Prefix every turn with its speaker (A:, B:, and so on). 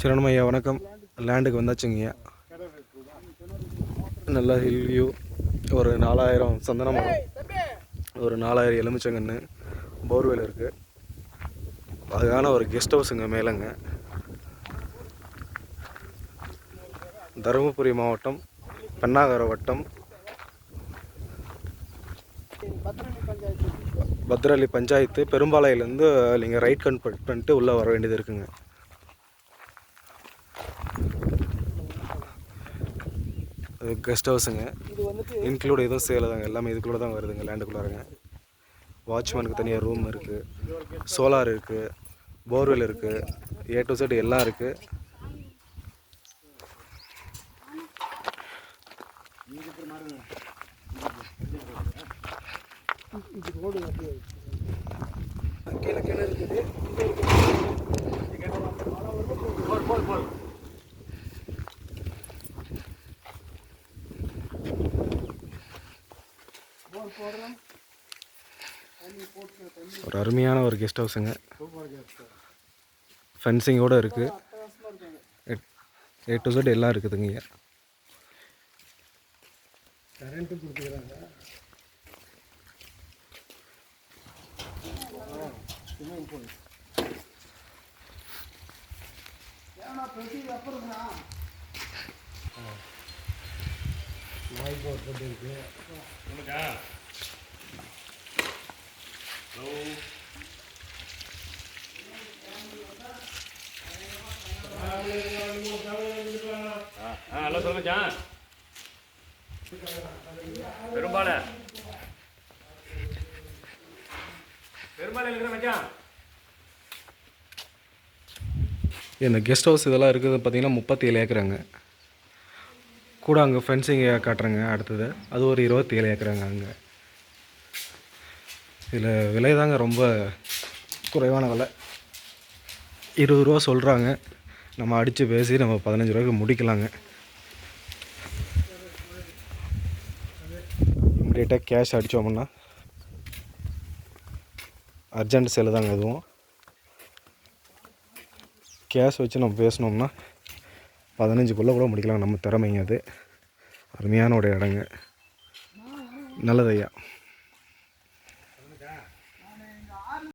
A: சரணம் ஐயா, வணக்கம். லேண்டுக்கு வந்தாச்சுங்கய்யா. நல்லா ஹில் வியூ, ஒரு 4000 சந்தன மரம், ஒரு 4000 எலுமிச்சங்கன்று, போர்வெல் இருக்குது. அதுக்கான ஒரு கெஸ்ட் ஹவுஸுங்க மேலேங்க. தருமபுரி மாவட்டம், பெண்ணாகரம் வட்டம், பத்ரஅள்ளி பஞ்சாயத்து. பெரும்பாளையிலேருந்து நீங்கள் ரைட் கட் பண்ணிட்டு உள்ளே வர வேண்டியது இருக்குங்க. கெஸ்ட் ஹவுஸுங்க. இன்க்ளூட் எதுவும் சேலை தாங்க, எல்லாமே இதுக்குள்ளே தான் வருதுங்க. லேண்டுக்குள்ளாருங்க. வாட்ச்மேனுக்கு தனியாக ரூம் இருக்குது, சோலார் இருக்குது, போர்வெல் இருக்குது, A to Z எல்லாம் இருக்குது. கீழே கிணறு இருக்குது. ஒரு அருமையான ஒரு கெஸ்ட் ஹவுஸுங்க. ஃபென்சிங்கோடு இருக்குது. A to Z எல்லாம் இருக்குதுங்க. கரண்ட்டு கொடுத்துக்கிறாங்க. நாய்க்கு ஒரு போட்டு இருக்கு.
B: ஹலோ சொல்லுங்க ஜான். பெரும்பாலை இருக்கிற மச்சான்.
A: இந்த கெஸ்ட் ஹவுஸ் இதெல்லாம் இருக்குது பார்த்தீங்கன்னா 37 ஏக்கராங்க. கூட அங்கே ஃபென்சிங் காட்டுறேங்க. அடுத்தது அது ஒரு 27 ஏக்கராங்க. அங்கே இதில் விலை தாங்க ரொம்ப குறைவான விலை. 20 ரூபா சொல்கிறாங்க. நம்ம அடித்து பேசி நம்ம 15 ரூபாய்க்கு முடிக்கலாங்க. இம்மிடியேட்டாக கேஷ் அடித்தோம்னா அர்ஜென்ட் சேல் தாங்க. எதுவும் கேஷ் வச்சு நம்ம பேசினோம்னா 15க்குள்ளே கூட முடிக்கலாம். நம்ம திறமைங்க அது. அருமையான ஒரு இடங்க. நல்லது ஐயா.